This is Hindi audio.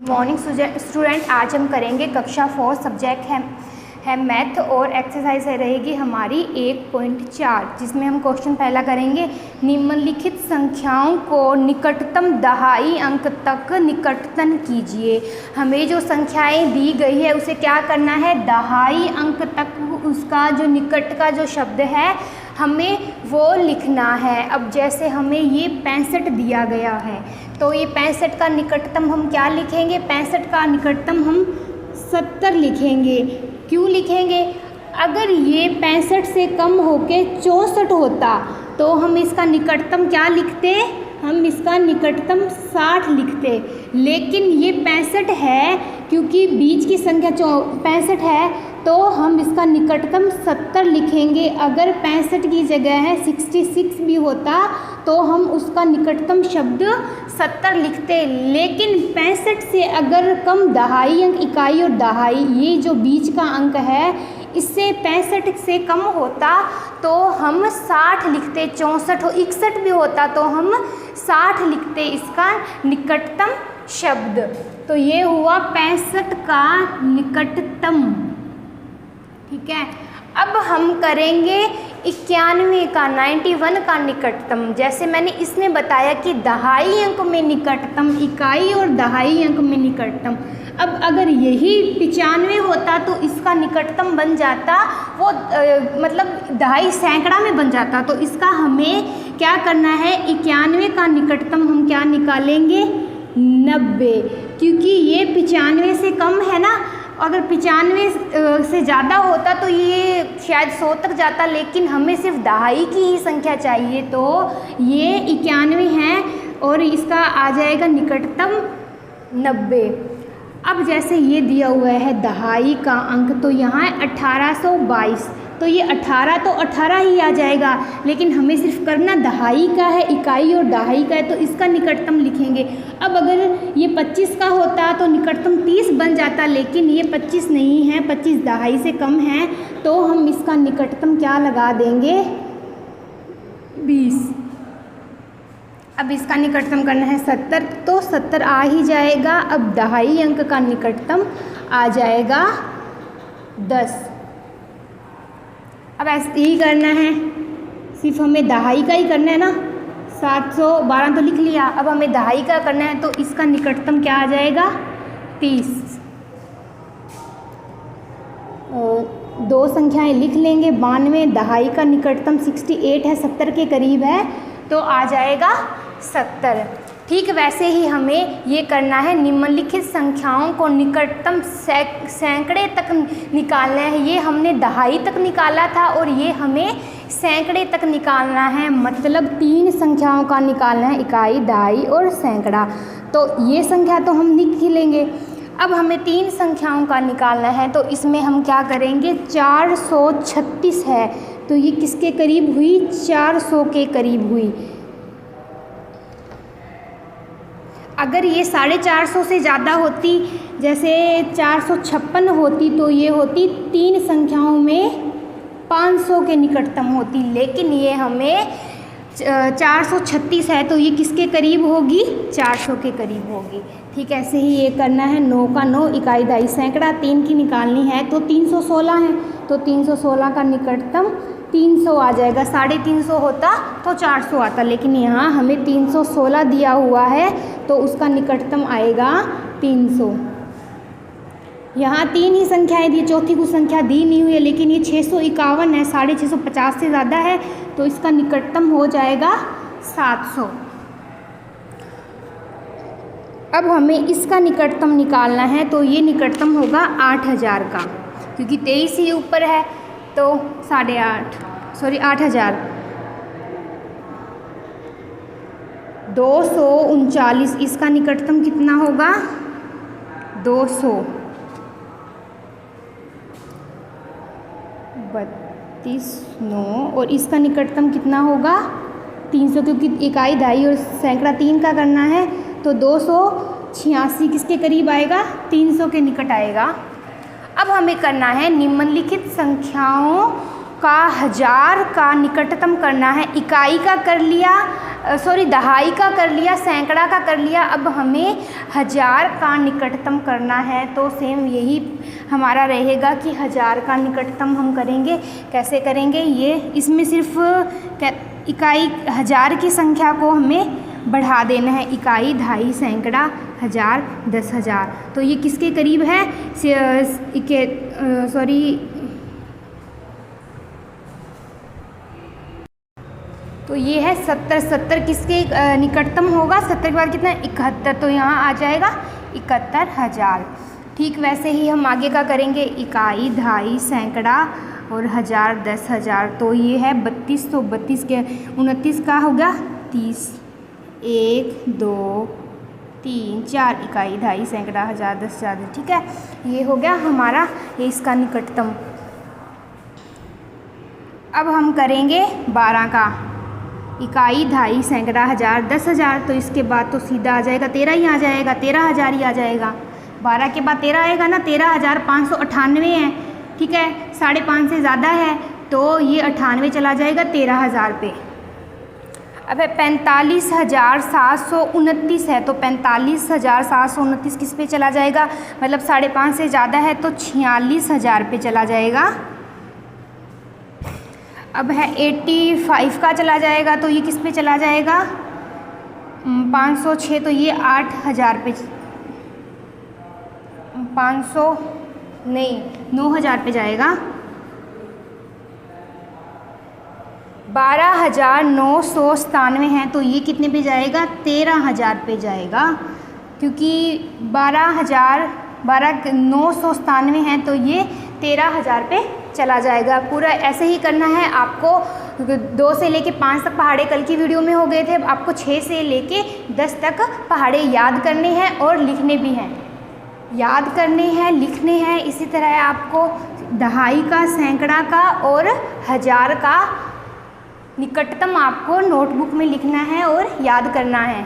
मॉर्निंग स्टूडेंट, आज हम करेंगे कक्षा 4 सब्जेक्ट है मैथ और एक्सरसाइज रहेगी हमारी 1.4 जिसमें हम क्वेश्चन पहला करेंगे। निम्नलिखित संख्याओं को निकटतम दहाई अंक तक निकटतम कीजिए। हमें जो संख्याएं दी गई है उसे क्या करना है, दहाई अंक तक उसका जो निकट का जो शब्द है हमें वो लिखना है। अब जैसे हमें ये 65 दिया गया है तो ये 65 का निकटतम हम क्या लिखेंगे, 65 का निकटतम हम 70 लिखेंगे। क्यों लिखेंगे, अगर ये 65 से कम होके 64 होता तो हम इसका निकटतम क्या लिखते, हम इसका निकटतम 60 लिखते। लेकिन ये 65 है, क्योंकि बीच की संख्या 65 है तो हम इसका निकटतम 70 लिखेंगे। अगर 65 की जगह है 66 भी होता तो हम उसका निकटतम शब्द 70 लिखते। लेकिन 65 से अगर कम दहाई अंक, इकाई और दहाई ये जो बीच का अंक है इससे 65 से कम होता तो हम 60 लिखते। 64 61 भी होता तो हम 60 लिखते इसका निकटतम शब्द। तो ये हुआ 65 का निकटतम। ठीक है, अब हम करेंगे 91 का, 91 का निकटतम। जैसे मैंने इसमें बताया कि दहाई अंक में निकटतम, इकाई और दहाई अंक में निकटतम। अब अगर यही 95 होता तो इसका निकटतम बन जाता वो मतलब दहाई सैकड़ा में बन जाता। तो इसका हमें क्या करना है, 91 का निकटतम हम क्या निकालेंगे, 90, क्योंकि ये 95 से कम है ना। अगर 95 से ज़्यादा होता तो ये शायद 100 तक जाता, लेकिन हमें सिर्फ दहाई की ही संख्या चाहिए तो ये 91 है और इसका आ जाएगा निकटतम 90। अब जैसे ये दिया हुआ है दहाई का अंक तो यहाँ 1822, तो ये 18 तो 18 ही आ जाएगा, लेकिन हमें सिर्फ करना दहाई का है, इकाई और दहाई का है तो इसका निकटतम लिखेंगे। अब अगर ये 25 का होता तो निकटतम 30 बन जाता, लेकिन ये 25 नहीं है, 25 दहाई से कम है तो हम इसका निकटतम क्या लगा देंगे, 20। अब इसका निकटतम करना है 70 तो 70 आ ही जाएगा। अब दहाई अंक का निकटतम आ जाएगा 10। अब ऐसे ही करना है, सिर्फ हमें दहाई का ही करना है ना, 712 तो लिख लिया। अब हमें दहाई का करना है तो इसका निकटतम क्या आ जाएगा, 30। दो संख्याएं लिख लेंगे, 92 दहाई का निकटतम 68 है, 70 के करीब है तो आ जाएगा 70। ठीक वैसे ही हमें ये करना है, निम्नलिखित संख्याओं को निकटतम सैकड़े तक निकालना है। ये हमने दहाई तक निकाला था और ये हमें सैकड़े तक निकालना है, मतलब 3 संख्याओं का निकालना है, इकाई, दहाई और सैकड़ा। तो ये संख्या तो हम लिख ही लेंगे। अब हमें 3 संख्याओं का निकालना है तो इसमें हम क्या करेंगे, 436 है तो ये किसके करीब हुई, 400 के करीब हुई। अगर ये 450 से ज़्यादा होती, जैसे 456 होती तो ये होती 3 संख्याओं में 500 के निकटतम होती, लेकिन ये हमें 436 है तो ये किसके करीब होगी, 400 के करीब होगी। ठीक ऐसे ही ये करना है, 9 का 9, इकाई दहाई सैकड़ा, 3 की निकालनी है तो 316 है तो 316 का निकटतम 300 आ जाएगा। 350 होता तो 400 आता, लेकिन यहाँ हमें 316 दिया हुआ है तो उसका निकटतम आएगा 300। यहाँ 3 ही संख्याएं दी, चौथी कुछ संख्या दी नहीं हुई है, लेकिन ये 651 है, 650 से ज़्यादा है तो इसका निकटतम हो जाएगा 700। अब हमें इसका निकटतम निकालना है तो ये निकटतम होगा 8000 का, क्योंकि 23 ही ऊपर है तो 8000। 239, इसका निकटतम कितना होगा, 200। 32 9 और इसका निकटतम कितना होगा, 300, क्योंकि इकाई दहाई और सैकड़ा 3 का करना है तो 286 किसके करीब आएगा, 300 के निकट आएगा। अब हमें करना है, निम्नलिखित संख्याओं का हज़ार का निकटतम करना है। इकाई का कर लिया, दहाई का कर लिया, सैकड़ा का कर लिया, अब हमें हज़ार का निकटतम करना है। तो सेम यही हमारा रहेगा कि हज़ार का निकटतम हम करेंगे। कैसे करेंगे ये, इसमें सिर्फ इकाई हज़ार की संख्या को हमें बढ़ा देना है। इकाई, दहाई, सैकड़ा, हज़ार, 10,000। तो ये किसके करीब है? तो ये है 70। 70 किसके निकटतम होगा? 70 के बाद कितना? 71। तो यहाँ आ जाएगा 71,000। ठीक वैसे ही हम आगे का करेंगे। इकाई, दहाई, सैकड़ा और हज़ार, 10,000। तो ये है 32। तो 32 के 29 का होगा 30। 1, 2, 3, 4 इकाई, दहाई, सैकड़ा, हज़ार, 10,000। ठीक है, ये हो गया हमारा ये इसका निकटतम। अब हम करेंगे 12 का। इकाई, दहाई, सैकड़ा, हज़ार, 10,000। तो इसके बाद तो सीधा आ जाएगा 13 ही आ जाएगा, 13,000 ही आ जाएगा। 12 के बाद 13 आएगा ना, 13,598 है। ठीक है, 5.5 से ज़्यादा है तो ये 98 चला जाएगा 13,000 पे। अब है 45,729 है, तो 45,729 किस पे चला जाएगा? मतलब 5.5 से ज़्यादा है तो 46,000 पे चला जाएगा। अब है 85 का चला जाएगा, तो ये किस पे चला जाएगा? 506। तो ये 8,000 पे, 500 नहीं 9,000 पे जाएगा। 12,997 है, तो ये कितने पे जाएगा? 13,000 पे जाएगा, क्योंकि 12,997 है तो ये 13,000 पे चला जाएगा। पूरा ऐसे ही करना है आपको। 2 से लेके 5 तक पहाड़े कल की वीडियो में हो गए थे। आपको 6 से लेके 10 तक पहाड़े याद करने हैं और लिखने भी हैं। याद करने हैं, लिखने हैं। इसी तरह आपको दहाई का, सैकड़ा का और हज़ार का निकटतम आपको नोटबुक में लिखना है और याद करना है।